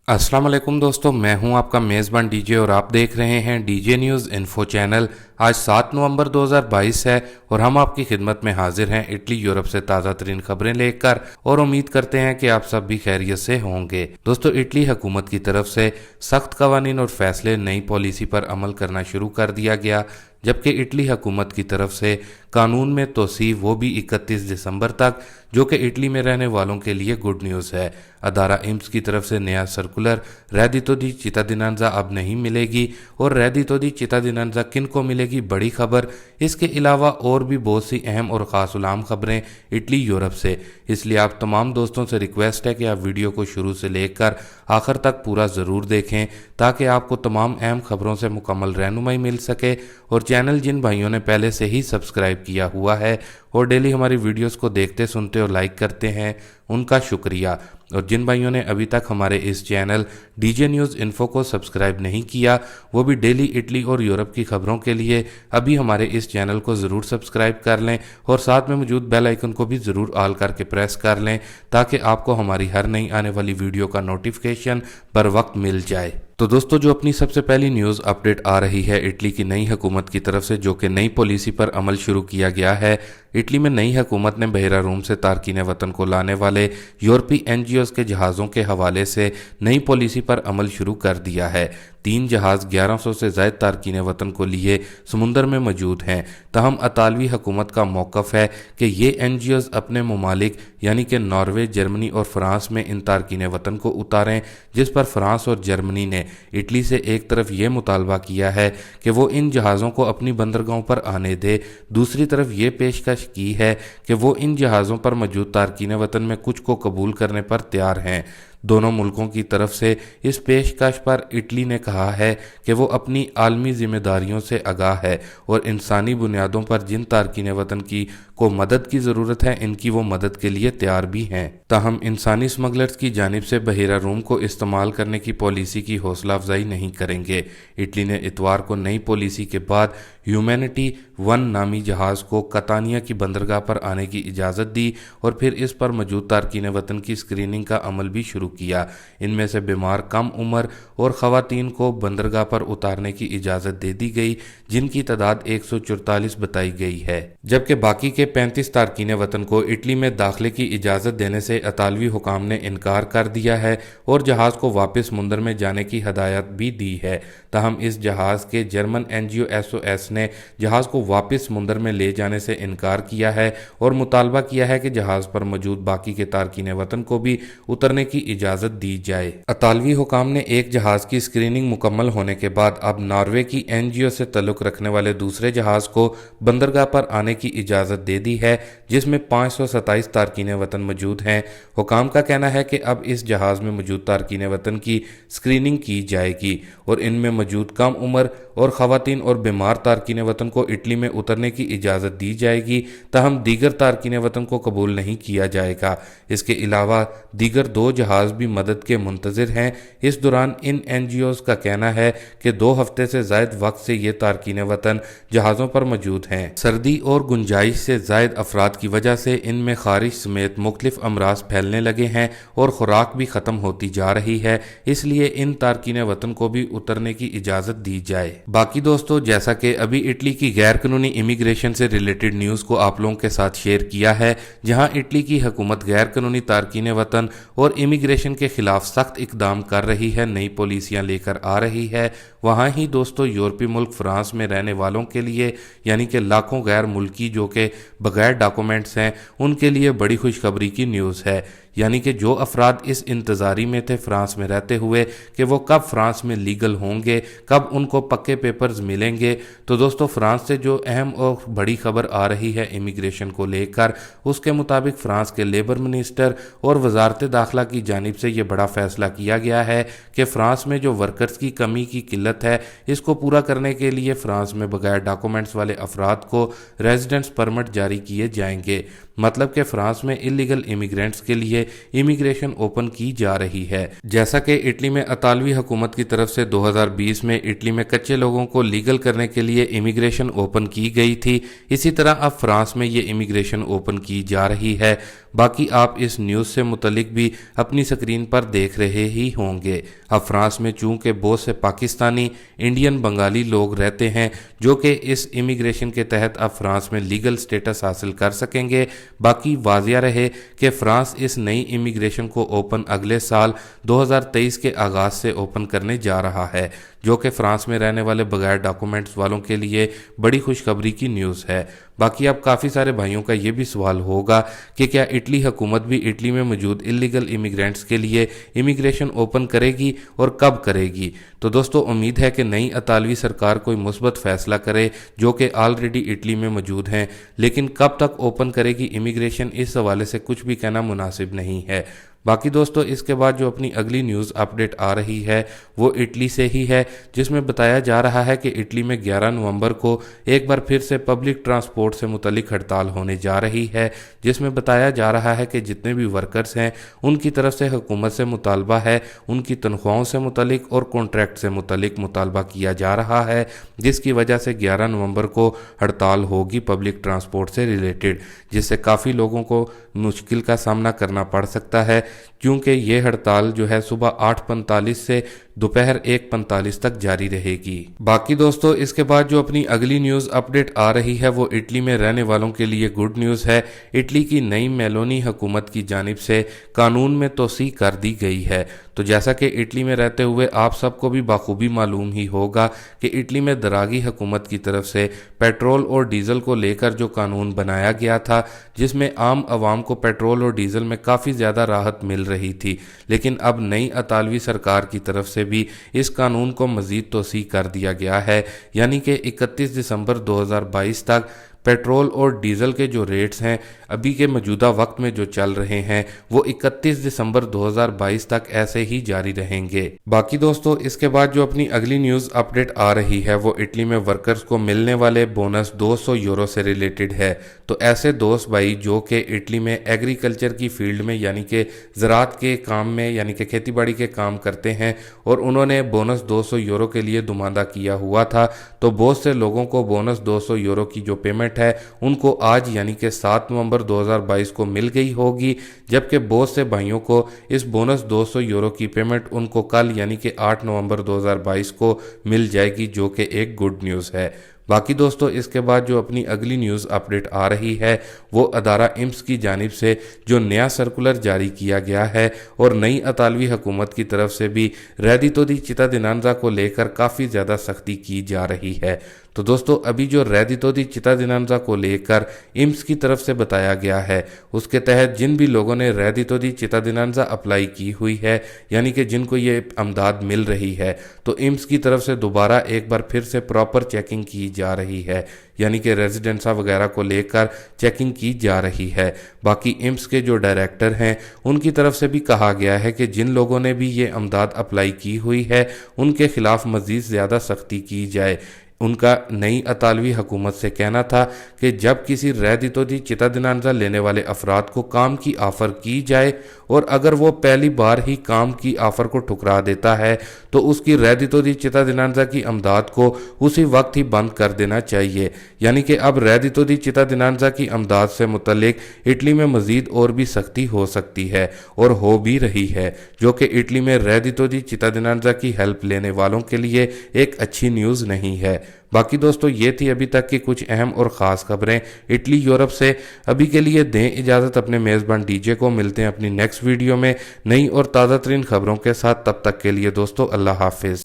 अस्सलाम वालेकुम दोस्तों, मैं हूं आपका मेज़बान डीजे और आप देख रहे हैं डीजे न्यूज़ इन्फो चैनल। आज 7 नवंबर 2022 है और हम आपकी खिदमत में हाजिर हैं इटली यूरोप से ताज़ा तरीन खबरें लेकर और उम्मीद करते हैं कि आप सब भी खैरियत से होंगे। दोस्तों, इटली हुकूमत की तरफ से सख्त कवानीन और फैसले नई पॉलिसी पर अमल करना शुरू कर दिया गया, जबकि इटली हुकूमत की तरफ से कानून में तोसी वो भी 31 दिसंबर तक, जो कि इटली में रहने वालों के लिए गुड न्यूज़ है। अदारा इम्स की तरफ से नया सर्कुलर रेडितो दी चितादिनांजा अब नहीं मिलेगी और रेडितो दी चितादिनांजा किन को मिलेगी, बड़ी खबर। इसके अलावा और भी बहुत सी अहम और ख़ास उलाम खबरें इटली यूरोप से, इसलिए आप तमाम दोस्तों से रिक्वेस्ट है कि आप वीडियो को शुरू से लेकर आखिर तक पूरा ज़रूर देखें ताकि आपको तमाम अहम खबरों से मुकम्मल रहनुमाई मिल सके। और चैनल जिन भाइयों ने पहले से ही सब्सक्राइब किया हुआ है और डेली हमारी वीडियोस को देखते सुनते और लाइक करते हैं, उनका शुक्रिया। और जिन भाइयों ने अभी तक हमारे इस चैनल डीजे न्यूज़ इन्फो को सब्सक्राइब नहीं किया, वो भी डेली इटली और यूरोप की खबरों के लिए अभी हमारे इस चैनल को ज़रूर सब्सक्राइब कर लें और साथ में मौजूद बेल आइकन को भी ज़रूर ऑल करके प्रेस कर लें ताकि आपको हमारी हर नई आने वाली वीडियो का नोटिफिकेशन बर वक्त मिल जाए। तो दोस्तों, जो अपनी सबसे पहली न्यूज़ अपडेट आ रही है इटली की नई हुकूमत की तरफ से, जो कि नई पॉलिसी पर अमल शुरू किया गया है। इटली में नई हुकूमत ने बहरा रूम से तारकीन वतन को लाने वाले यूरोपीय एनजीओज़ के जहाज़ों के हवाले से नई पॉलिसी पर अमल शुरू कर दिया है। 3 जहाज़ 1100 से ज़ायद तारकीन वतन को लिए समुंदर में मौजूद हैं। तहम अतालवी हुकूमत का मौक़िफ़ है कि ये एनजीओज़ अपने ममालिक यानी कि नॉर्वे, जर्मनी और फ्रांस में इन तारकीन वतन को उतारें, जिस पर फ्रांस और जर्मनी ने इटली से एक तरफ ये मुतालबा किया है कि वो इन जहाज़ों को अपनी बंदरगाहों पर आने दे, दूसरी तरफ ये पेशकश की है कि वो इन जहाज़ों पर मौजूद तारकीन वतन में कुछ को कबूल करने पर तैयार हैं। दोनों मुल्कों की तरफ से इस पेशकश पर इटली ने कहा है कि वो अपनी आलमी जिम्मेदारियों से आगाह है और इंसानी बुनियादों पर जिन तारकीन वतन की को मदद की ज़रूरत है, इनकी वो मदद के लिए तैयार भी हैं। ताहम इंसानी स्मगलर्स की जानिब से बहरा रूम को इस्तेमाल करने की पॉलिसी की हौसला अफजाई नहीं करेंगे। इटली ने इतवार को नई पॉलिसी के बाद ह्यूमैनिटी 1 नामी जहाज़ को कतानिया की बंदरगाह पर आने की इजाज़त दी और फिर इस पर मौजूद तारकीन वतन की स्क्रीनिंग का अमल भी शुरू किया। इनमें से बीमार, कम उम्र और ख़वातीन को बंदरगाह पर उतारने की इजाज़त दे दी गई, जिनकी तादाद 144 बताई गई है, जबकि बाकी के 35 तारकीन वतन को इटली में दाखिले की इजाज़त देने से अतालवी हुकाम ने इनकार कर दिया है और जहाज़ को वापस समुंदर में जाने की हदायत भी दी है। ताहम इस जहाज़ के जर्मन एनजीओ एसओएस ने जहाज़ को वापस समुंदर में ले जाने से इनकार किया है और मुतालबा किया है कि जहाज़ पर मौजूद बाकी के तारकीन वतन को भी उतरने की इजाज़त दी जाए। अतालवी हुकाम ने एक जहाज़ की स्क्रीनिंग मुकम्मल होने के बाद अब नॉर्वे की एनजीओ से तल्लुक़ रखने वाले दूसरे जहाज़ को बंदरगाह पर आने की इजाज़त दे दी है, जिसमें 527 तारकीन वतन मौजूद हैं। हुकाम का कहना है कि अब इस जहाज़ में मौजूद तारकीन वतन की स्क्रीनिंग की जाएगी और इनमें मौजूद कम उम्र और ख़वातीन और बीमार तारकीन वतन को इटली में उतरने की इजाज़त दी जाएगी। तहम दीगर तारकीन वतन को कबूल नहीं किया जाएगा। इसके अलावा दीगर 2 जहाज़ भी मदद के मुंतज़िर हैं। इस दौरान इन एनजीओज़ का कहना है कि 2 हफ्ते से ज़ायद वक्त से ये तारकीन वतन जहाज़ों पर मौजूद हैं। सर्दी और गुंजाइश से ज़ायद अफराद की वजह से इनमें खारिश समेत मुख्तलिफ अमराज फैलने लगे हैं और खुराक भी ख़त्म होती जा रही है, इसलिए इन तारकीन वतन को भी उतरने की इजाज़त दी जाए। बाकी दोस्तों, जैसा कि अभी इटली की गैर कानूनी इमिग्रेशन से रिलेटेड न्यूज़ को आप लोगों के साथ शेयर किया है, जहां इटली की हुकूमत गैर कानूनी तारकीन वतन और इमिग्रेशन के खिलाफ सख्त इकदाम कर रही है, नई पॉलिसियां लेकर आ रही है, वहाँ ही दोस्तों यूरोपीय मुल्क फ्रांस में रहने वालों के लिए यानी कि लाखों गैर मुल्की जो कि बगैर डॉक्यूमेंट्स हैं, उनके लिए बड़ी खुशखबरी की न्यूज़ है। यानी कि जो अफराद इस इंतज़ारी में थे फ्रांस में रहते हुए कि वो कब फ्रांस में लीगल होंगे, कब उनको पक्के पेपर्स मिलेंगे, तो दोस्तों फ्रांस से जो अहम और बड़ी खबर आ रही है इमिग्रेशन को लेकर, उसके मुताबिक फ्रांस के लेबर मिनिस्टर और वजारत दाखिला की जानिब से ये बड़ा फैसला किया गया है कि फ्रांस में जो वर्कर्स की कमी की किल्लत है, इसको पूरा करने के लिए फ्रांस में बगैर डॉक्यूमेंट्स वाले अफराद को रेजिडेंस परमिट जारी किए जाएंगे। मतलब کہ فرانس میں इलीगल इमिग्रेंट्स के लिए इमिग्रेशन ओपन की जा रही है। जैसा कि इटली में इतालवी हुकूमत की तरफ से 2020 में इटली में कच्चे लोगों को लीगल करने के लिए इमिग्रेशन ओपन की गई थी, इसी तरह अब फ्रांस में ये इमिग्रेशन ओपन की जा रही है। बाकी आप इस न्यूज़ से मुतलिक भी अपनी स्क्रीन पर देख रहे ही होंगे। अब फ्रांस में चूंकि बहुत से पाकिस्तानी, इंडियन, बंगाली लोग रहते हैं जो कि इस इमिग्रेशन के तहत अब फ्रांस में लीगल स्टेटस हासिल कर सकेंगे। बाकी वाजिया रहे कि फ्रांस इस नई इमिग्रेशन को ओपन अगले साल 2023 के आगाज़ से ओपन करने जा रहा है, जो कि फ्रांस में रहने वाले बगैर डॉक्यूमेंट्स वालों के लिए बड़ी खुशखबरी की न्यूज़ है। बाकी अब काफ़ी सारे भाइयों का ये भी सवाल होगा कि क्या इटली हुकूमत भी इटली में मौजूद इलीगल इमिग्रेंट्स के लिए इमिग्रेशन ओपन करेगी और कब करेगी। तो दोस्तों उम्मीद है कि नई इतालवी सरकार कोई मुस्बत फैसला करे जो कि ऑलरेडी इटली में मौजूद हैं, लेकिन कब तक ओपन करेगी इमिग्रेशन इस हवाले से कुछ भी कहना मुनासिब नहीं है। बाकी दोस्तों इसके बाद जो अपनी अगली न्यूज़ अपडेट आ रही है वो इटली से ही है, जिसमें बताया जा रहा है कि इटली में 11 नवंबर को एक बार फिर से पब्लिक ट्रांसपोर्ट से मुतलिक हड़ताल होने जा रही है, जिसमें बताया जा रहा है कि जितने भी वर्कर्स हैं उनकी तरफ से हुकूमत से मुतालबा है, उनकी तनख्वाहों से मुतलिक और कॉन्ट्रैक्ट से मुतलिक मुतालबा किया जा रहा है, जिसकी वजह से 11 नवंबर को हड़ताल होगी पब्लिक ट्रांसपोर्ट से रिलेटेड, जिससे काफ़ी लोगों को मुश्किल का सामना करना पड़ सकता है, क्योंकि ये हड़ताल जो है सुबह 8:45 से दोपहर 1:45 तक जारी रहेगी। बाकी दोस्तों इसके बाद जो अपनी अगली न्यूज़ अपडेट आ रही है वो इटली में रहने वालों के लिए गुड न्यूज़ है। इटली की नई मेलोनी हुकूमत की जानिब से कानून में तोसी कर दी गई है। तो जैसा कि इटली में रहते हुए आप सबको भी बाखूबी मालूम ही होगा कि इटली में दरागी हुकूमत की तरफ से पेट्रोल और डीजल को लेकर जो कानून बनाया गया था, जिसमें आम आवाम को पेट्रोल और डीजल में काफ़ी ज़्यादा राहत मिल रही थी, लेकिन अब नई इतालवी सरकार की तरफ से भी इस कानून को मज़ीद तोसी कर दिया गया है, यानी कि 31 दिसंबर 2022 तक पेट्रोल और डीजल के जो रेट्स हैं अभी के मौजूदा वक्त में जो चल रहे हैं वो 31 दिसंबर 2022 तक ऐसे ही जारी रहेंगे। बाकी दोस्तों इसके बाद जो अपनी अगली न्यूज़ अपडेट आ रही है वो इटली में वर्कर्स को मिलने वाले बोनस 200 यूरो से रिलेटेड है। तो ऐसे दोस्त भाई जो कि इटली में एग्रीकल्चर की फील्ड में यानी कि ज़राअत के काम में यानी कि खेती बाड़ी के काम करते हैं और उन्होंने बोनस 200 यूरो के लिए दुमांदा किया हुआ था, तो बहुत से लोगों को बोनस 200 यूरो की जो पेमेंट है उनको आज यानी कि 7 नवंबर 2022 को मिल गई होगी, जबकि बहुत से भाइयों को इस बोनस 200 यूरो की पेमेंट उनको कल यानी कि 8 नवंबर 2022 को मिल जाएगी, जो कि एक गुड न्यूज़ है। बाकी दोस्तों इसके बाद जो अपनी अगली न्यूज़ अपडेट आ रही है वो अदारा इम्स की जानिब से जो नया सर्कुलर जारी किया गया है और नई इतालवी हुकूमत की तरफ से भी रेडितो दी चित्ताडिनेंजा को लेकर काफ़ी ज़्यादा सख्ती की जा रही है। तो दोस्तों अभी जो रेडितो दी चित्ताडिनेंजा को लेकर इम्स की तरफ से बताया गया है उसके तहत जिन भी लोगों ने रेडितो दी चित्ताडिनेंजा अप्लाई की हुई है यानी कि जिनको ये अमदाद मिल रही है, तो इम्स की तरफ से दोबारा एक बार फिर से प्रॉपर चेकिंग की जा रही है, यानी कि रेजिडेंसा वगैरह को लेकर चेकिंग की जा रही है। बाकी इम्स के जो डायरेक्टर हैं उनकी तरफ से भी कहा गया है कि जिन लोगों ने भी ये अमदाद अप्लाई की हुई है उनके खिलाफ मज़ीद ज़्यादा सख्ती की जाए। उनका नई इतालवी हुकूमत से कहना था कि जब किसी रेडितो दी चित्ताडिनेंजा लेने वाले अफराद को काम की ऑफ़र की जाए और अगर वो पहली बार ही काम की ऑफ़र को ठुकरा देता है तो उसकी रेडितो दी चित्ताडिनेंजा की अमदाद को उसी वक्त ही बंद कर देना चाहिए। यानी कि अब रेडितो दी चित्ताडिनेंजा की अमदाद से मुतल्लिक इटली में मज़ीद और भी सख्ती हो सकती है और हो भी रही है, जो कि इटली में रेडितो दी चित्ताडिनेंजा की हेल्प लेने वालों के लिए एक अच्छी न्यूज़ नहीं है। बाकी दोस्तों ये थी अभी तक की कुछ अहम और ख़ास खबरें इटली यूरोप से। अभी के लिए दें इजाज़त अपने मेज़बान डीजे को। मिलते हैं अपनी नेक्स्ट वीडियो में नई और ताज़ा तरीन खबरों के साथ। तब तक के लिए दोस्तों अल्लाह हाफिज़।